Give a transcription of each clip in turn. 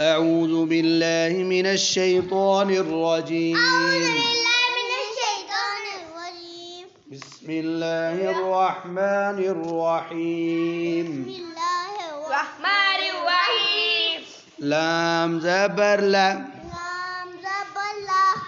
أعوذ بالله من الشيطان الرجيم. بسم الله الرحمن الرحيم. لام زبر لا،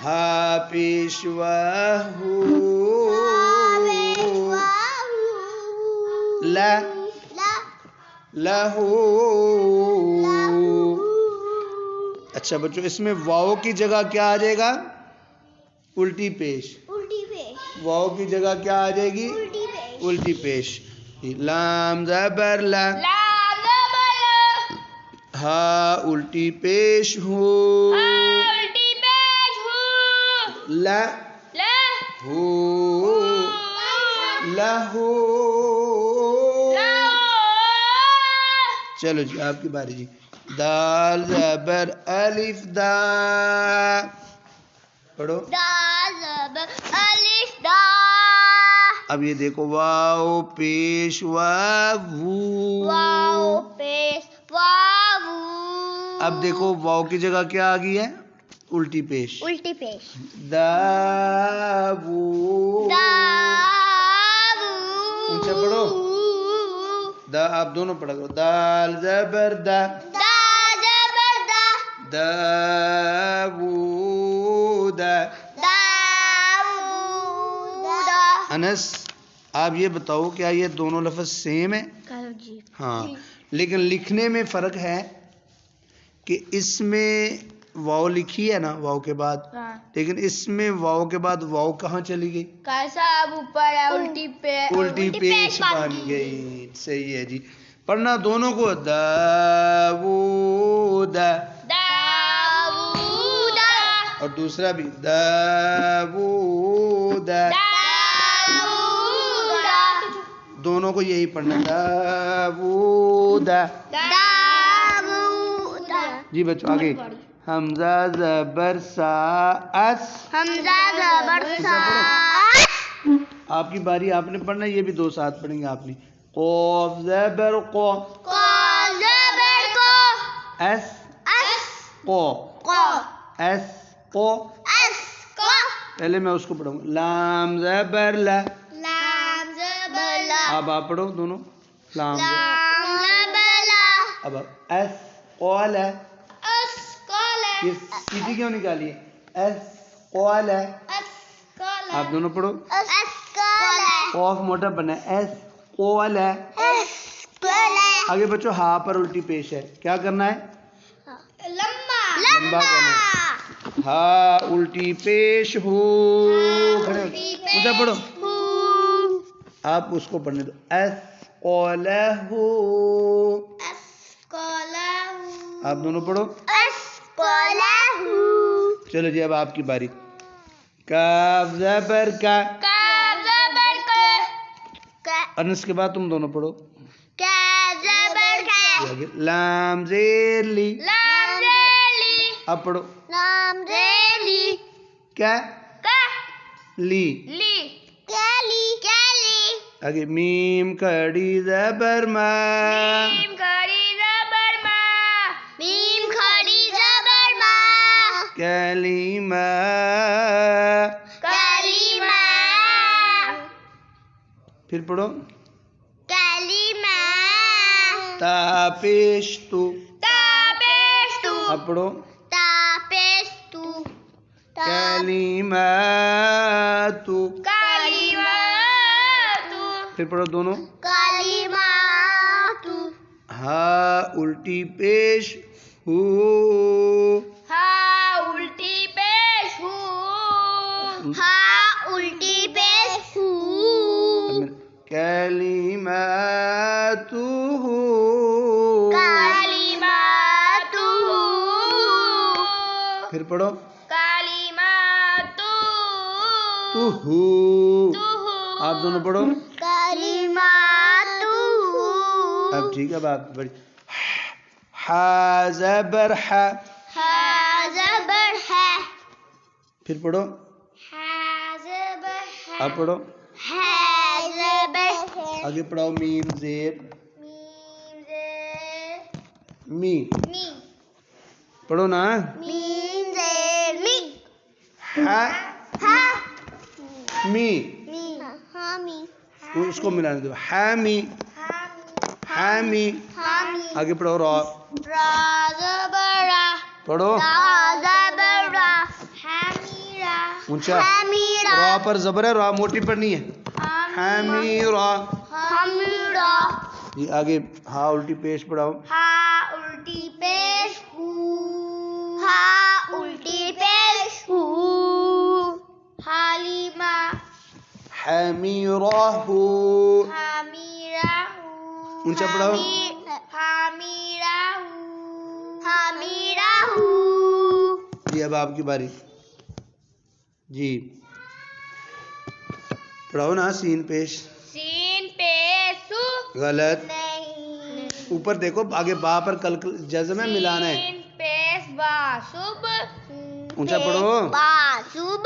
ہا پیشوا ہو، لا لہو. اچھا بچوں، اس میں واؤ کی جگہ کیا آ جائے گا؟ الٹی پیش. واؤ کی جگہ کیا آ جائے گی؟ الٹی پیش. لام زبر لا، ہا الٹی پیش ہو، لا ہو لہو. چلو جی آپ کی باری جی. دال زبر الف دا، پڑھو. اب یہ دیکھو، واو پیش واو. اب دیکھو واو کی جگہ کیا آ گئی ہے؟ الٹی پیش. دا وو. اونچا پڑھو. دا آپ دونوں پڑھا کرو. دال زبر دا، دا وو دا. انس آپ یہ بتاؤ، کیا یہ دونوں لفظ سیم ہیں؟ ہاں، لیکن لکھنے میں فرق ہے کہ اس میں واؤ لکھی ہے نا واؤ کے بعد، لیکن اس میں واؤ کے بعد واؤ کہاں چلی گئی؟ الٹی پیش بن گئی. صحیح ہے جی. پڑھنا دونوں کو. داوود، اور دوسرا بھی داوود. دونوں کو یہی پڑھنا. داوود. جی بچوں آگے. حمزہ زبر سا اس. آپ کی باری، آپ نے پڑھنا. یہ بھی دو ساتھ پڑھیں گے آپ نے. قوف زبر قو، اس قو، اس قو. پہلے میں اس کو پڑھوں گا. لام زبر لا، اب آپ پڑھو دونوں. لام اب اس قول. یہ سیدھی کیوں نکالی ہے؟ اس قول. آپ دونوں پڑھو. قوف موٹا بنا ہے. اس قول. آگے بچوں ہا پر الٹی پیش ہے. کیا کرنا ہے؟ لمبا کرنا ہے. ہا الٹی پیش ہو. اونچا پڑھو. آپ اس کو پڑھنے دو. اس قولہ ہو. آپ دونوں پڑھو. چلو جی اب آپ کی باری. کاف زبر کا، انس کے بعد تم دونوں پڑھو. لام زیر لی، اب پڑھو. کیا لی. آگے میم کڑی زبر ما، کلیمہ. پھر پڑھو. تا پیش تو، اب پڑھو. کلیمات. پھر پڑھو دونوں. ہا الٹی پیش ہو، کلیمات. پھر پڑھو. آپ دونوں پڑھو. اب ٹھیک ہے. اب آپ بڑی. ہا زبر ہا، پھر پڑھو. اب پڑھو. آگے پڑھاؤ. میم زیر می. پڑھو نا. میم زیر می. ہا ہا می. می. حامی. اس کو ملانے دو. حامی. حامی. حامی. آگے پڑھو. را. را زبر را. پڑھو. را زبر را. حمیرا. اونچا. حمیرا. را پر زبر ہے. را موٹی پڑھنی ہے. حمیرا. حمیرا. جی آگے ہا الٹی پیش پڑھاؤ. ہا الٹی پیش ہو. ہا الٹی پیش ہو. حلیمہ. حمیرہ. حمیرہ. اونچا پڑھاؤ. حمیرہ. حمیرہ. جی اب آپ کی باری. جی پڑھاؤ نا. سین پیش. سین پیش سو. غلط. نہیں. اوپر دیکھو آگے با پر کل جزم ہے. ملانا ہے. سین پیش با صب. اونچا پڑھو. با صب.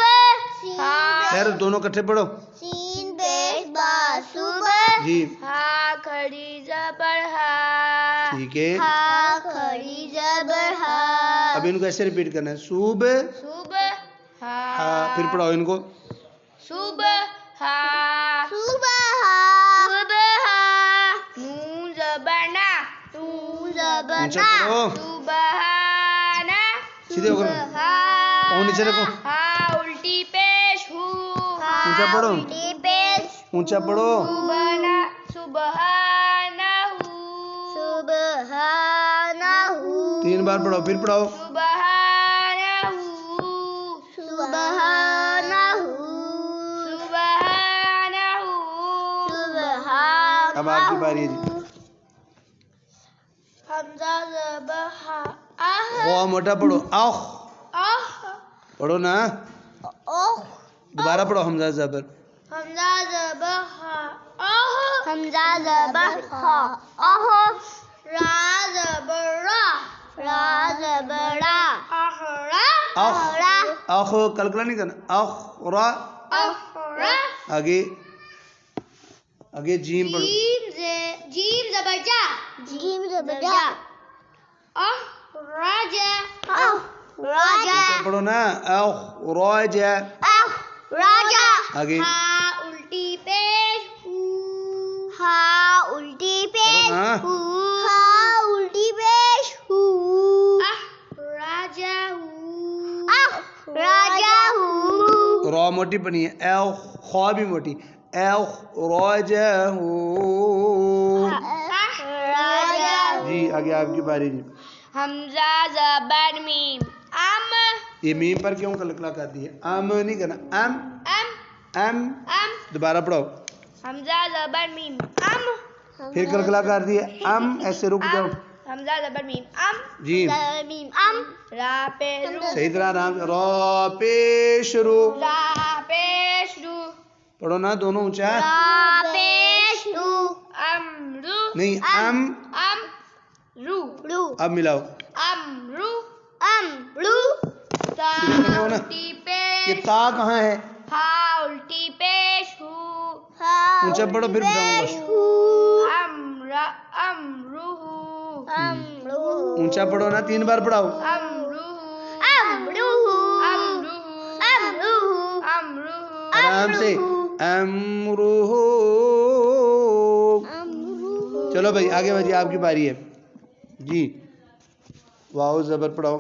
خیر دونوں کٹھے پڑھو. سین پیش با صب. جی ہا کھڑی زبر ہا. ٹھیک ہے. ہا کھڑی زبر ہا. اب ان کو ایسے ریپیٹ کرنا ہے. صوب. صبح. ہا. پھر پڑھاؤ ان کو. صبح. صبح. صبح. نون زبر نا. نون زبر اونچا نا. پڑھو. سبحانہ. سیدھے ہو کر پاؤں نیچے رکھو. ہا الٹی پیش ہو. اونچا پڑھو. الٹی پیش. اونچا پڑھو. سبحانہ. سبحانہ. سبحانہ. 3 بار پڑھاؤ. پھر پڑھاؤ. سبحانہ. سبحانہ. سبحانہ. سبحانہ. اب آپ کی باری ہے جی. حمزہ زبر ہا. خوا موٹا پڑھو. اخ. پڑھو نا. دوبارہ پڑھو. حمزہ زبر. حمزہ زبر ہا. حمزہ زبر ہا. را زبر را. را زبر را. اخ. اخ کلکلا نہیں کرنا. اخ را. آگے آگے جیم پڑھو. جیم زبر جا. جیم زبر جا. راجا. راجا. پڑھو نا. اخ راجا. راجا. آگے ہا الٹی پیش ہو. ہا الٹی پیش پڑھو نا. ہو. ہا الٹی پیش ہو. راجا ہو. راجا ہو. را موٹی پڑھنی ہے. اخ. خوا بھی موٹی. اخ راجا ہو. راجا. جی آگے آپ کی باری جی. حمزہ زبر میم. یہ میم پر کیوں کلکلا کر دی ہے؟ ام نہیں کرنا. ام. ام. دوبارہ پڑھو. حمزہ زبر میم. پھر کلکلا کر دی ہے. ام. ایسے رک جاؤ. حمزہ زبر میم. جی میم. را پیش رو. صحیح طرح آرام سے. را پیش رو. را پیش رو. پڑھو نا دونوں اونچا. را پیش رو. امرو. نہیں ام. رو. رو. اب ملاؤ. امرو. امرو. تا سیدھے ہو نا. الٹی پیش. یہ تا کہاں ہے؟ ہا الٹی پیش ہو. اونچا پڑھو پھر بتاؤں گا. امرو. اونچا پڑھو نا. 3 بار پڑھاؤ. آرام سے. امروہ. چلو بھائی آگے بھائی آپ کی باری ہے جی. واو زبر پڑھاؤ.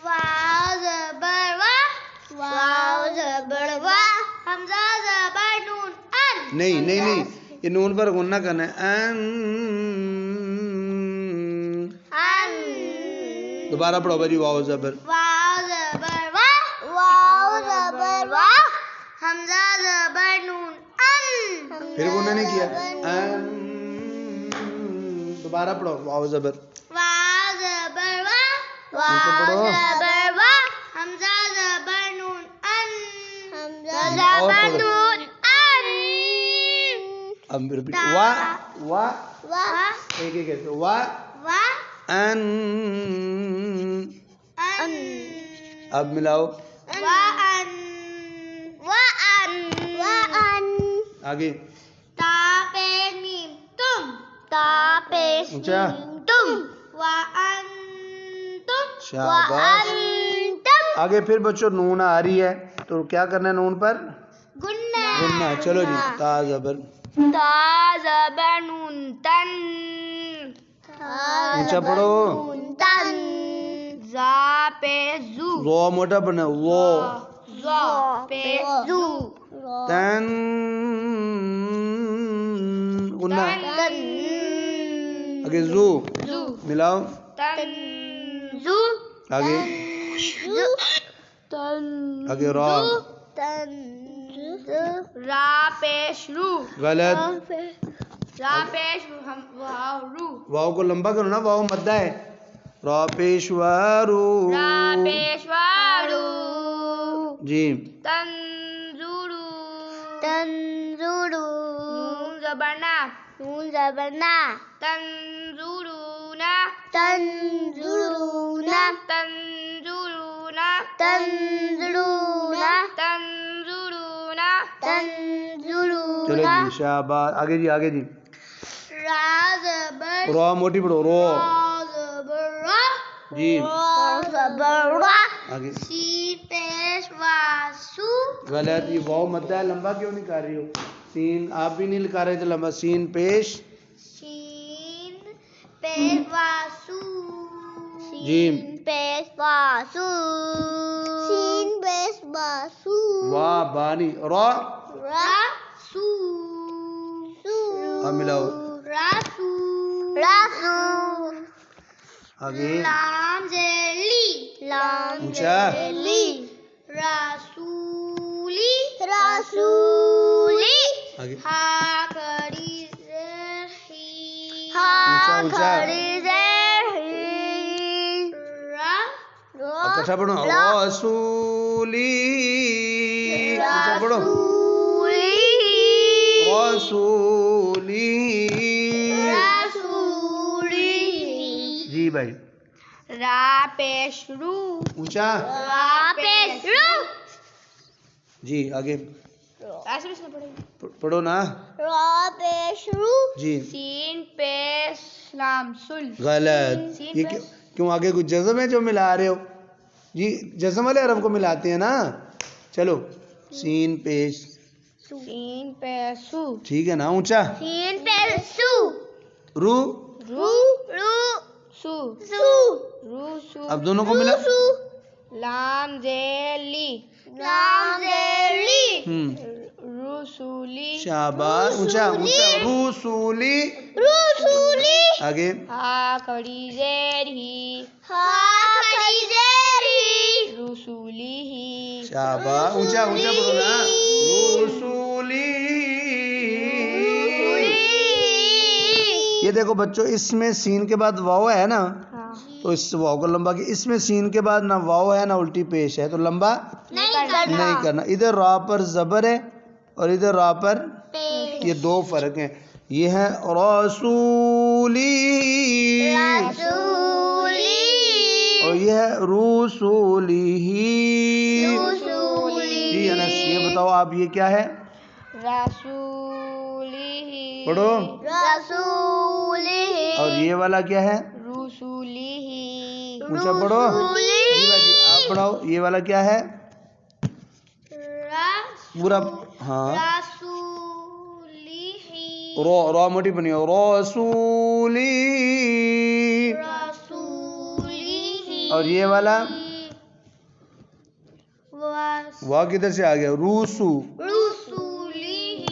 واو زبر وا. واو زبر وا. حمزہ زبر نون. نہیں نہیں نہیں یہ نون پر غنہ کرنا ہے. ان. دوبارہ پڑھو بھائی. واو زبر. واو زبر وا. واو زبر وا. حمزہ زبر نون. پھر غنہ نہیں کیا. ان. دوبارہ پڑھو. واو زبر. واو زبر وا. اونچا پڑھو. واو زبر وا. حمزہ زبر نون. حمزہ اور زبر پڑھو. نون. اب ریپیٹ. وا. وا. وا. ایک ایک ایسے. وا. وا. ان. اب ملاؤ. وَأَن. وَأَن. وَأَن. آگے. تا پیش میم. تم. تا پیش اونچا. میم. تم. وَأَنتُم. شاباش. وأنتم آگے پھر بچوں نون آ رہی ہے تو کیا کرنا ہے نون پر؟ گننا. گننا. چلو جی تا زبر تا زبر نون تن. اونچا پڑھو. تن. زا پہ زو. رو موٹا بنا وہ. زا پہ زو. تن گننا. تن. آگے زو زو. ملاؤ. تن زو. آگے تن. آگے را. تن. را پیش رو. غلط. را پیش رو. ہم واو رو. واو کو لمبا کرو نا واو مدہ ہے. را پیشوارو. را پیشوارو. جی. تنظرو. تنظرو. نون زبرنا. نون زبرنا. تنظرونا. تنظرونا. تنظرونا. تنظرونا. تنظرونا. چلو تنظرونا. جی شاباش. آگے جی آگے جی. را زبر. را موٹی پڑھو رو. را زبر را. جی را زبر را. آگے. سین پیش واسو. غلط. یہ واو مدہ ہے لمبا کیوں نہیں کر رہی ہو؟ سین آپ بھی نہیں لکھا رہے تھے لمبا. سین پیش. سین پیش واسو. جی. سین پیش واسو. سین پیش واسو. وا بانی را. را سو. اب ملاؤ. راسو. راسو. آگے لام زلی. لام اونچا. زلی. رسولی. رسولی. آگے ہا کڑی زہی. اونچا، ہا اونچا. کڑی زہی. را. اکٹھا پڑھو. رسولی. اونچا پڑھو. رسولی. رسولی. جی بھائی. را پیش رو. اونچا. را پیش رو. جی آگے ایسے بھی پڑھیں گے. پڑھو نا. را پیش رو. جی سین پیش لام سل. غلط. سین یہ کیوں آگے کچھ جزم ہے جو ملا رہے ہو؟ جی جزم والے حرف کو ملاتے ہیں نا. چلو سین پیش. سین پیش سو. ٹھیک ہے نا. اونچا. سین پیش سو. رو. رو. رو. سو. سو. رو سو. اب دونوں کو ملا. لام زیلی. لام زیلی. رسولی. شاباش. اونچا اونچا. رسولی. رسولی. آگے ہا کڑی زیر ہی. ہا کڑی زیر ہی. رسولی ہی. شاباش. اونچا اونچا پڑھو نا. رسولی. یہ دیکھو بچوں اس میں سین کے بعد واو ہے نا تو اس واو کو لمبا کی. اس میں سین کے بعد نہ واو ہے نہ الٹی پیش ہے تو لمبا نہیں کرنا. ادھر را پر زبر ہے اور ادھر را پر یہ دو فرق ہیں. یہ ہے رسولی اور یہ ہے رسولی. جی انس یہ بتاؤ آپ یہ کیا ہے؟ رسولی. پڑھو. رسولی. اور یہ والا کیا ہے؟ رسولی. اونچا پڑھو. جی بھائی جی آپ پڑھاؤ. یہ والا کیا ہے؟ پورا. ہاں رسولی. رو. رو موٹی بنی ہو. رسولی. رسولی. اور یہ والا واہ کدھر سے آ گیا؟ روسو. رسولی.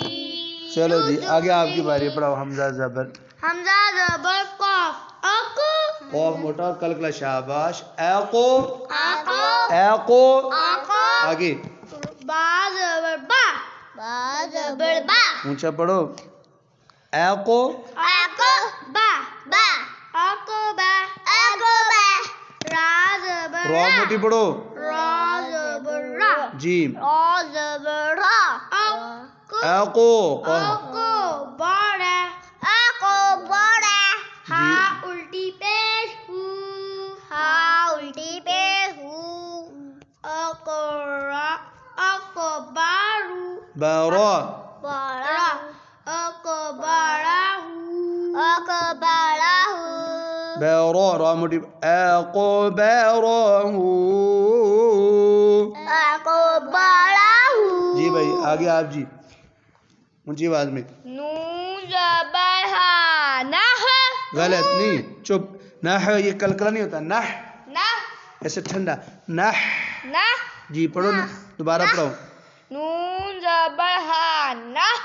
چلو جی آگے آپ کی باری. پڑھاؤ. حمزہ زبر. حمزہ زبر قاف. اقو. قاف موٹا اور کلکلا. شاباش. اقو. اقو. اقو. اقو. آگے با زبر با. با زبر با. اونچا پڑھو. اقو. اقو. با. با. اقو با. اقو با. را زبر رو موٹی پڑھو. را زبر را. جی. را زبر را. اقو. اقو. اقو بڑا. اقو بڑا. ہا الٹی پیش ہو. ہا الٹی پیش ہو. اقرا. اقو بارو. بارا. بڑا. اقو بڑا ہو. اقو بڑا ہو. بارا. رو رو موٹی اقبرہ جی بھائی آگے آپ جی اونچی آواز میں نون زبر ہا نح غلط نہیں چپ نح یہ کلکلا نہیں ہوتا نح نح ایسے ٹھنڈا نح نح جی پڑھو نا دوبارہ پڑھو نون زبر ہا نح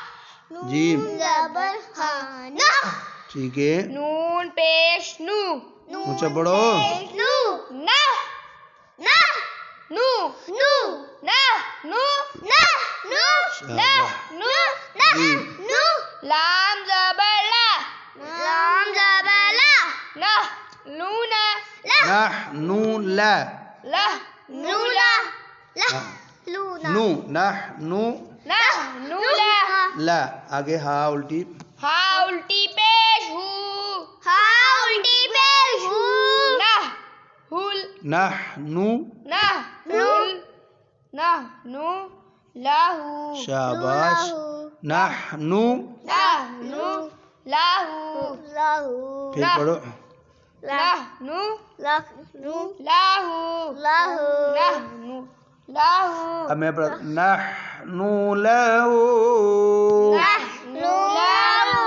جی زبر ہا نح ٹھیک ہے نون پیش نو اونچا پڑھو نو نح نح نو نو نح نو نح نو نح نو جی نو لام زبر لا لام زبر لا نح لونا نحنو لا لا نولا نو نحنو نحنو لا لا آگے ہا الٹی ہا الٹی پیش ہو ہا الٹی پیش ہو نح ہل نحنو نح ہل نحنو لاہو شاباش نحنو نحنو لاہو پھر پڑھو نحنو لاہو لاہو نحنو لاہو اب میں پڑھا نحنو لہو نحنو لاہو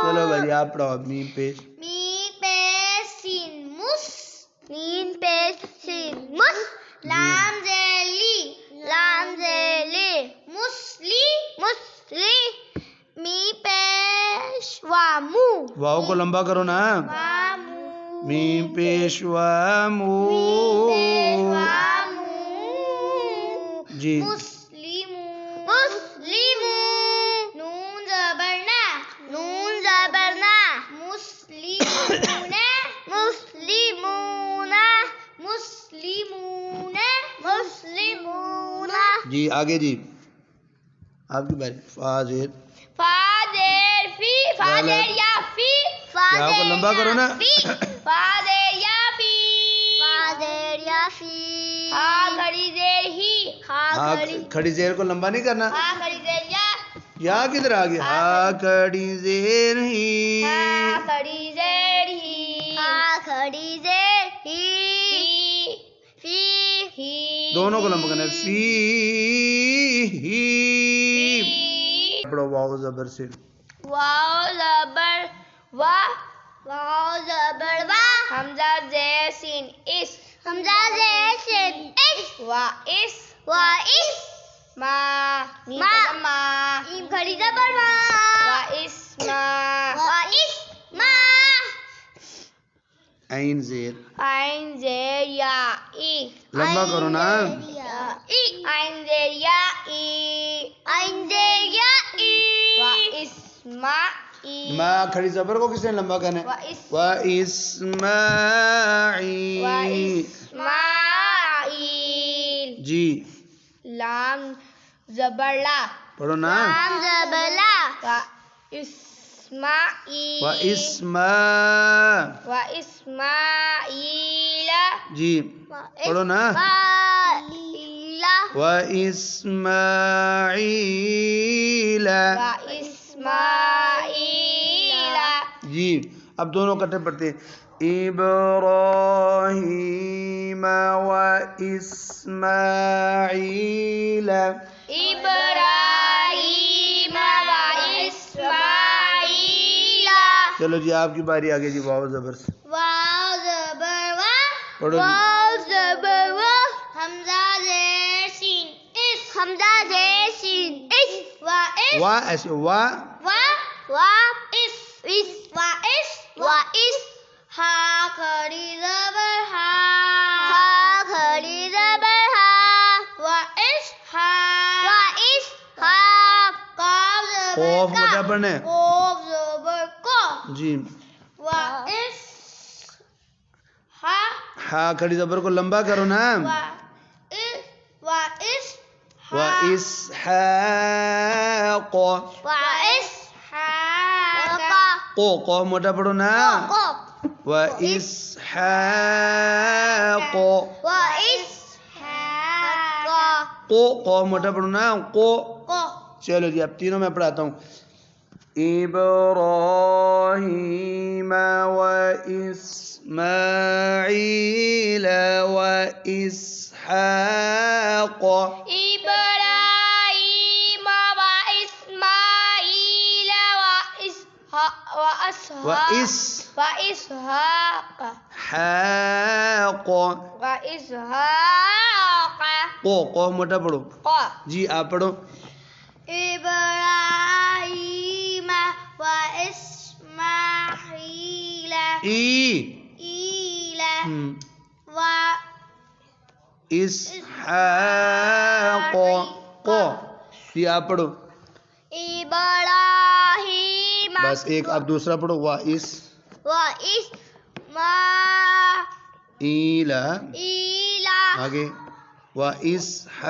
چلو بھائی آپ پڑھو اب میم پیش میم پیش سین مس میم پیش سین مس لام زیلی لام زیلی مسلی مسلی میم پیش وامو واؤ کو لمبا کرو نا وامو میم پیش وامو وامو جی مسلمو مسلمو نون زبرنا نون زبرنا مسلمون مسلمون مسلمون مسلمون جی آگے جی آپ کی باری فاضل فادر فی فادر یا فی واؤ کو لمبا کرو نا فادر یا فی فادر یا فی ہا کھڑی زیر ہی ہاں کھڑی زیر کو لمبا نہیں کرنا ہا کھڑی زیر یا یا کدھر آ گیا ہا کھڑی زیر ہی ہا کھڑی زیر ہی ہا کھڑی زیر ہی فی ہی دونوں کو لمبا کرنا ہے فی ہی پڑھو واؤ زبر سے واو زبر وا واو زبر وا حمزہ زیر سین اس حمزہ زیر سین اس وا اس ما میم ما میم کھڑی زبر ما وا اس ما عین زیر عین زیر یا ای لمبا کرو نا عین زیر یا ای عین زیر یا ای وا اسما ای ما کھڑی زبر کو کس نے لمبا کرنا ہے و اسماعیل اسماعیل جی لام زبر لا پڑھو نا لام زبر لا و اسماعیل و اسماعیل جی پڑھو نا و اسماعیل اسماعیل جی اب دونوں کٹھے پڑھتے ہیں ابراہیم و اسماعیل ابراہیم و اسماعیل چلو جی آپ کی باری آگے جی واو زبر سے واو زبر وا پڑھو جی واو زبر وا حمزہ زیر سین اس حمزہ زیر سین اس وا اس وا ایسے وا اس وا اس ہا کھڑی زبر ہا کھڑی زبر ہا وا اس ہا قاف زبر خوف موٹا پڑھنا ہے قاف زبر کو جی وا اس ہا ہا کھڑی زبر کو لمبا کرو نا و اسحاق کو موٹا پڑھو نا و اسحاق کو موٹا پڑھو نا کو چلو جی اب تینوں میں پڑھاتا ہوں إبراهيم وإسماعيل وإسحاق إبراهيم وإسماعيل وإسحاق قوف موٹا پڑھو جی آپ پڑھو إبراهيم وإسماعيل اسحاق جی آپ پڑھو إبراهيم بس ایک اب دوسرا پڑھو وإسماعيل آگے وإسحاق